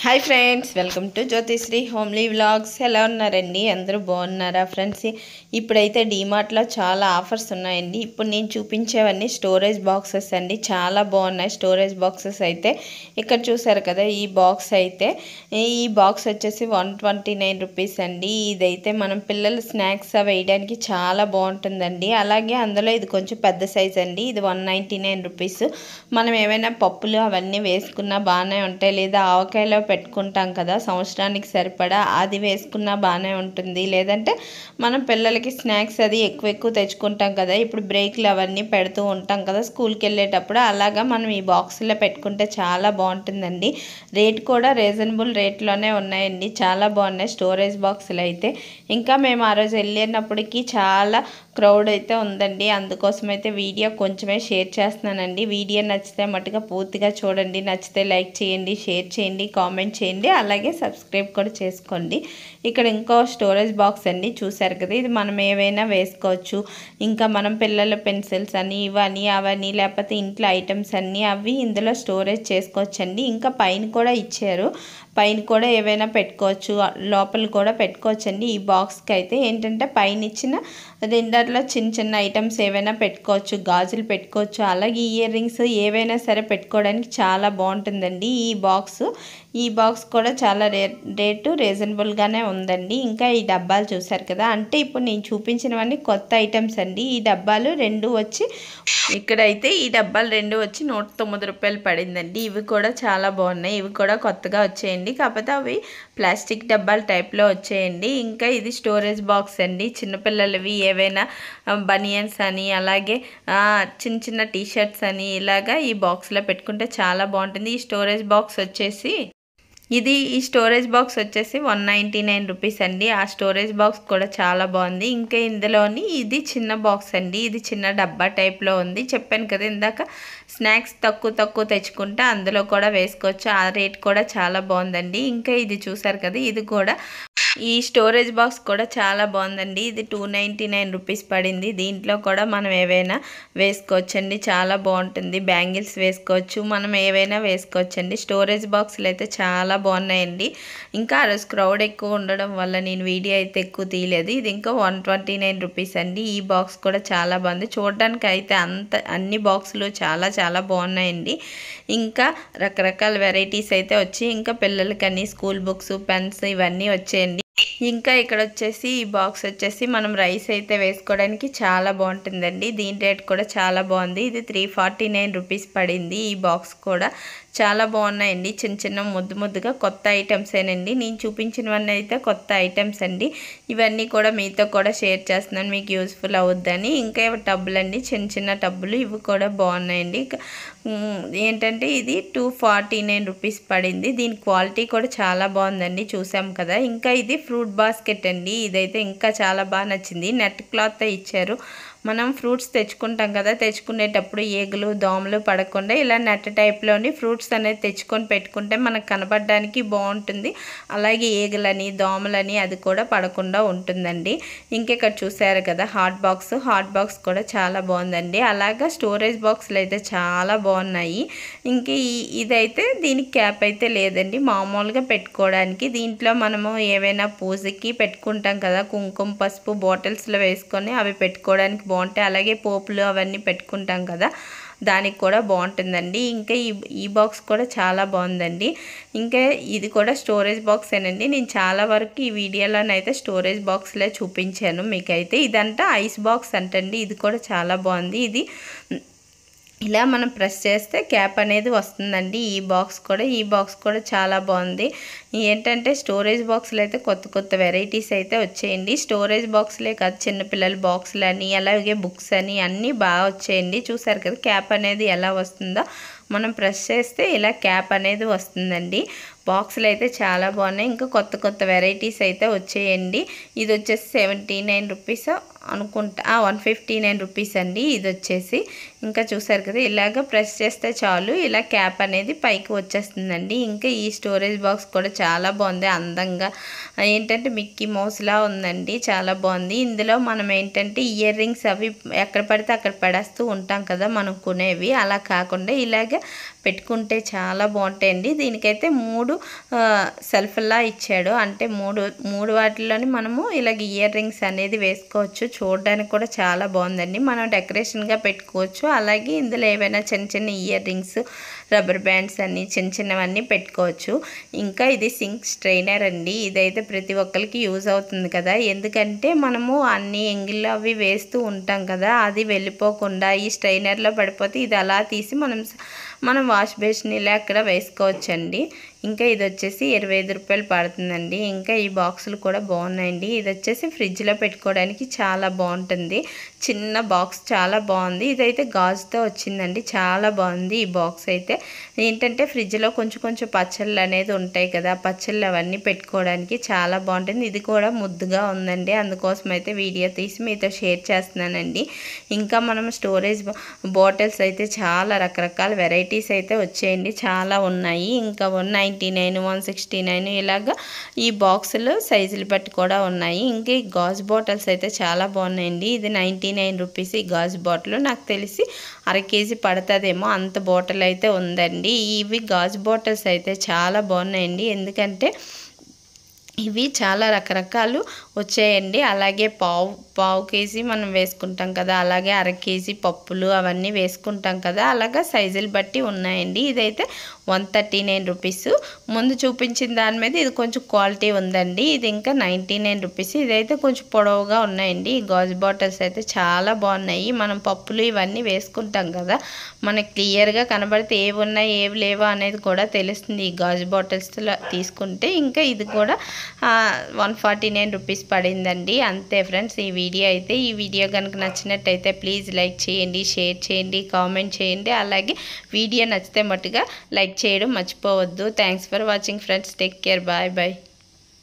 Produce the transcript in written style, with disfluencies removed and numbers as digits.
Hi friends, welcome to Jyothisri homely vlogs. ఎలా ఉన్నారండి? అందరూ బాగున్నారా ఫ్రెండ్స్? ఇప్పుడైతే డీమార్ట్లో చాలా ఆఫర్స్ ఉన్నాయండి. ఇప్పుడు నేను చూపించేవన్నీ స్టోరేజ్ బాక్సెస్ అండి. చాలా బాగున్నాయి స్టోరేజ్ బాక్సెస్ అయితే. ఇక్కడ చూసారు కదా, ఈ బాక్స్ అయితే ఈ బాక్స్ వచ్చేసి 129 రూపీస్ అండి. ఇదైతే మనం పిల్లలు స్నాక్స్ వేయడానికి చాలా బాగుంటుందండి. అలాగే అందులో ఇది కొంచెం పెద్ద సైజ్ అండి. ఇది 199 రూపీస్. మనం ఏమైనా పప్పులు అవన్నీ వేసుకున్నా బాగానే ఉంటాయి. లేదా ఆవకాయలో పెట్టుకుంటాం కదా, సంవత్సరానికి సరిపడా అది వేసుకున్నా బాగానే ఉంటుంది. లేదంటే మనం పిల్లలకి స్నాక్స్ అది ఎక్కువ తెచ్చుకుంటాం కదా, ఇప్పుడు బ్రేక్లు అవన్నీ పెడుతూ ఉంటాం కదా స్కూల్కి వెళ్ళేటప్పుడు. అలాగా మనం ఈ బాక్స్లో పెట్టుకుంటే చాలా బాగుంటుందండి. రేట్ కూడా రీజనబుల్ రేట్లోనే ఉన్నాయండి. చాలా బాగున్నాయి స్టోరేజ్ బాక్సులు అయితే. ఇంకా మేము ఆ రోజు వెళ్ళినప్పటికీ చాలా క్రౌడ్ అయితే ఉందండి. అందుకోసం అయితే వీడియో కొంచెమే షేర్ చేస్తున్నానండి. వీడియో నచ్చితే మట్టుగా పూర్తిగా చూడండి. నచ్చితే లైక్ చేయండి, షేర్ చేయండి, కామెంట్ చేయండి, అలాగే సబ్స్క్రైబ్ కూడా చేసుకోండి. ఇక్కడ ఇంకో స్టోరేజ్ బాక్స్ అండి. చూసారు కదా, ఇది మనం ఏవైనా వేసుకోవచ్చు. ఇంకా మనం పిల్లల పెన్సిల్స్ అని ఇవని అవని, లేకపోతే ఇంట్లో ఐటమ్స్ అన్నీ అవి ఇందులో స్టోరేజ్ చేసుకోవచ్చండి. ఇంకా పైన కూడా ఇచ్చారు, పైన కూడా ఏవైనా పెట్టుకోవచ్చు, లోపల కూడా పెట్టుకోవచ్చండి. ఈ బాక్స్కి అయితే ఏంటంటే పైన ఇచ్చిన రెండర్లో చిన్న చిన్న ఐటమ్స్ ఏవైనా పెట్టుకోవచ్చు, గాజులు పెట్టుకోవచ్చు, అలాగే ఇయర్ రింగ్స్ ఏవైనా సరే పెట్టుకోవడానికి చాలా బాగుంటుందండి ఈ బాక్స్ కూడా చాలా రేటు రీజనబుల్గానే ఉందండి. ఇంకా ఈ డబ్బాలు చూసారు కదా, అంటే ఇప్పుడు నేను చూపించినవన్నీ కొత్త ఐటమ్స్ అండి. ఈ డబ్బాలు రెండు వచ్చి ఇక్కడైతే ఈ డబ్బాలు రెండు వచ్చి 109 రూపాయలు పడిందండి. ఇవి కూడా చాలా బాగున్నాయి. ఇవి కూడా కొత్తగా వచ్చేయండి, కాకపోతే అవి ప్లాస్టిక్ డబ్బాల టైప్లో వచ్చేయండి. ఇంకా ఇది స్టోరేజ్ బాక్స్ అండి. చిన్నపిల్లలవి ఏవైనా బనియన్స్ అని, అలాగే చిన్న చిన్న టీషర్ట్స్ అని ఇలాగా ఈ బాక్స్లో పెట్టుకుంటే చాలా బాగుంటుంది. ఈ స్టోరేజ్ బాక్స్ వచ్చేసి 199 రూపీస్ అండి. ఆ స్టోరేజ్ బాక్స్ కూడా చాలా బాగుంది. ఇంకా ఇందులోని ఇది చిన్న బాక్స్ అండి. ఇది చిన్న డబ్బా టైప్లో ఉంది. చెప్పాను కదా ఇందాక, స్నాక్స్ తక్కువ తెచ్చుకుంటే అందులో కూడా వేసుకోవచ్చు. ఆ రేట్ కూడా చాలా బాగుందండి. ఇంకా ఇది చూసారు కదా, ఇది కూడా ఈ స్టోరేజ్ బాక్స్ కూడా చాలా బాగుందండి. ఇది 299 రూపీస్ పడింది. దీంట్లో కూడా మనం ఏవైనా వేసుకోవచ్చండి. చాలా బాగుంటుంది. బ్యాంగిల్స్ వేసుకోవచ్చు, మనం ఏవైనా వేసుకోవచ్చండి. స్టోరేజ్ బాక్స్లు అయితే చాలా బాగున్నాయండి. ఇంకా ఆ రోజు క్రౌడ్ ఎక్కువ ఉండడం వల్ల నేను వీడియో అయితే ఎక్కువ తీయలేదు. ఇది ఇంకా 129 రూపీస్ అండి. ఈ బాక్స్ కూడా చాలా బాగుంది. చూడడానికి అయితే అన్ని బాక్సులు చాలా బాగున్నాయండి. ఇంకా రకరకాల వెరైటీస్ అయితే వచ్చి, ఇంకా పిల్లలకని స్కూల్ బుక్స్, పెన్స్ ఇవన్నీ వచ్చాయండి. ఇంకా ఇక్కడ వచ్చేసి ఈ బాక్స్ వచ్చేసి మనం రైస్ అయితే వేసుకోవడానికి చాలా బాగుంటుందండి. దీని రేట్ కూడా చాలా బాగుంది. ఇది 349 రూపీస్ పడింది. ఈ బాక్స్ కూడా చాలా బాగున్నాయండి. చిన్న ముద్దుగా కొత్త ఐటమ్స్ ఏనండి. నేను చూపించినవన్నీ అయితే కొత్త ఐటమ్స్ అండి. ఇవన్నీ కూడా మీతో కూడా షేర్ చేస్తున్నాను, మీకు యూస్ఫుల్ అవుద్దని. ఇంకా టబ్బులు అండి, చిన్న టబ్బులు, ఇవి కూడా బాగున్నాయండి. ఏంటంటే ఇది 249 రూపీస్ పడింది. దీని క్వాలిటీ కూడా చాలా బాగుందండి, చూసాం కదా. ఇంకా ఇది ఫ్రూట్ బాస్కెట్ అండి. ఇదైతే ఇంకా చాలా బాగా నచ్చింది. నెట్ క్లాత్ ఇచ్చారు. మనం ఫ్రూట్స్ తెచ్చుకుంటాం కదా, తెచ్చుకునేటప్పుడు ఈగలు దోమలు పడకుండా ఇలా నెట్ టైప్లోని ఫ్రూట్స్ అనేది తెచ్చుకొని పెట్టుకుంటే మనకు కనబడడానికి బాగుంటుంది. అలాగే ఈగలని దోమలని అది కూడా పడకుండా ఉంటుందండి. ఇంకెక్కడ చూసారు కదా హాట్ బాక్స్ కూడా చాలా బాగుందండి. అలాగా స్టోరేజ్ బాక్స్లు అయితే చాలా బాగున్నాయి. ఇంక ఇదైతే దీనికి క్యాప్ అయితే లేదండి, మామూలుగా పెట్టుకోవడానికి. దీంట్లో మనము ఏవైనా పూజకి పెట్టుకుంటాం కదా, కుంకుమ పసుపు బాటిల్స్లో వేసుకొని అవి పెట్టుకోవడానికి బాగుంటాయి. అలాగే పోపులు అవన్నీ పెట్టుకుంటాం కదా, దానికి కూడా బాగుంటుందండి. ఇంకా ఈ బాక్స్ కూడా చాలా బాగుందండి. ఇంకా ఇది కూడా స్టోరేజ్ బాక్సేనండి. నేను చాలా వరకు ఈ వీడియోలోనైతే స్టోరేజ్ బాక్స్లే చూపించాను మీకైతే. ఇదంతా ఐస్ బాక్స్ అంటండి. ఇది కూడా చాలా బాగుంది. ఇది ఇలా మనం ప్రెస్ చేస్తే క్యాప్ అనేది వస్తుందండి. ఈ బాక్స్ కూడా చాలా బాగుంది. ఏంటంటే స్టోరేజ్ బాక్సులు అయితే కొత్త వెరైటీస్ అయితే వచ్చేయండి. స్టోరేజ్ బాక్సులే కాదు, చిన్నపిల్లల బాక్సులు అని, అలాగే బుక్స్ అని అన్నీ బాగా వచ్చేయండి. చూసారు కదా క్యాప్ అనేది ఎలా వస్తుందో, మనం ప్రెస్ చేస్తే ఇలా క్యాప్ అనేది వస్తుందండి. బాక్సులు అయితే చాలా బాగున్నాయి. ఇంకా కొత్త వెరైటీస్ అయితే వచ్చేయండి. ఇది వచ్చేసి 79 రూపీస్ అనుకుంటా 159 రూపీస్ అండి ఇది వచ్చేసి. ఇంకా చూసారు కదా ఇలాగ ప్రెస్ చేస్తే చాలు ఇలా క్యాప్ అనేది పైకి వచ్చేస్తుందండి. ఇంకా ఈ స్టోరేజ్ బాక్స్ కూడా చాలా బాగుంది, అందంగా ఏంటంటే మిక్కీ మౌస్లా ఉందండి, చాలా బాగుంది. ఇందులో మనం ఏంటంటే ఇయర్ రింగ్స్ అవి ఎక్కడ పడితే అక్కడ పడేస్తూ ఉంటాం కదా మనం కొనేవి, అలా కాకుండా ఇలాగ పెట్టుకుంటే చాలా బాగుంటాయండి. దీనికైతే 3 సెల్ఫ్లా ఇచ్చాడు, అంటే మూడు వాటిల్లోని మనము ఇలాగ ఇయర్ రింగ్స్ అనేది వేసుకోవచ్చు. చూడడానికి కూడా చాలా బాగుందండి, మనం డెకరేషన్గా పెట్టుకోవచ్చు. అలాగే ఇందులో ఏవైనా చిన్న చిన్న ఇయర్ రింగ్స్, రబ్బర్ బ్యాండ్స్ అన్నీ చిన్న చిన్నవన్నీ పెట్టుకోవచ్చు. ఇంకా ఇది సింక్ స్ట్రైనర్ అండి, ఇదైతే ప్రతి ఒక్కరికి యూజ్ అవుతుంది కదా, ఎందుకంటే మనము అన్ని ఎంగిళ్ళు అవి వేస్తూ ఉంటాం కదా, అది వెళ్ళిపోకుండా ఈ స్ట్రైనర్లో పడిపోతే ఇది అలా తీసి మనం వాష్ బేసిన్ ఇలా అక్కడ వేసుకోవచ్చండి. ఇంకా ఇది వచ్చేసి 25 రూపాయలు పడుతుందండి. ఇంకా ఈ బాక్సులు కూడా బాగున్నాయండి. ఇది వచ్చేసి ఫ్రిడ్జ్లో పెట్టుకోవడానికి చాలా బాగుంటుంది, చిన్న బాక్స్ చాలా బాగుంది. ఇదైతే గాజుతో వచ్చిందండి, చాలా బాగుంది ఈ బాక్స్ అయితే. ఏంటంటే ఫ్రిడ్జ్లో కొంచెం కొంచెం పచ్చళ్ళు అనేది ఉంటాయి కదా, పచ్చళ్ళు అవన్నీ పెట్టుకోవడానికి చాలా బాగుంటుంది. ఇది కూడా ముద్దుగా ఉందండి, అందుకోసం అయితే వీడియో తీసి మీతో షేర్ చేస్తున్నానండి. ఇంకా మనం స్టోరేజ్ బాటిల్స్ అయితే చాలా రకరకాల వెరైటీస్ అయితే వచ్చాయండి, చాలా ఉన్నాయి. ఇంకా 199, 169 ఇలాగా ఈ బాక్సులు సైజులు బట్టి కూడా ఉన్నాయి. ఇంకా ఈ గాజు బాటిల్స్ అయితే చాలా బాగున్నాయండి. ఇది 99 రూపీస్ ఈ గాజు బాటిల్, నాకు తెలిసి అర కేజీ పడుతుందేమో అంత బాటిల్ అయితే ఉందండి. ఇవి గాజు బాటిల్స్ అయితే చాలా బాగున్నాయండి, ఎందుకంటే ఇవి చాలా రకరకాలు వచ్చాయండి. అలాగే పావు కేజీ మనం వేసుకుంటాం కదా, అలాగే అర కేజీ పప్పులు అవన్నీ వేసుకుంటాం కదా, అలాగా సైజులు బట్టి ఉన్నాయండి. ఇదైతే 139 రూపీస్. ముందు చూపించిన దాని మీద ఇది కొంచెం క్వాలిటీ ఉందండి, ఇది ఇంకా 99 రూపీస్. ఇదైతే కొంచెం పొడవుగా ఉన్నాయండి. ఈ గాజు బాటిల్స్ అయితే చాలా బాగున్నాయి. మనం పప్పులు ఇవన్నీ వేసుకుంటాం కదా, మనకి క్లియర్గా కనబడితే ఏవి ఉన్నాయి ఏవి లేవా అనేది కూడా తెలుస్తుంది ఈ గాజు బాటిల్స్లో తీసుకుంటే. ఇంకా ఇది కూడా 149 రూపీస్ పడిందండి. అంతే ఫ్రెండ్స్ ఈ వీడియో అయితే. ఈ వీడియో కనుక నచ్చినట్టయితే ప్లీజ్ లైక్ చేయండి, షేర్ చేయండి, కామెంట్ చేయండి. అలాగే వీడియో నచ్చితే మట్టుగా లైక్ చేయడం మర్చిపోవద్దు. Thanks for watching friends, take care, bye bye.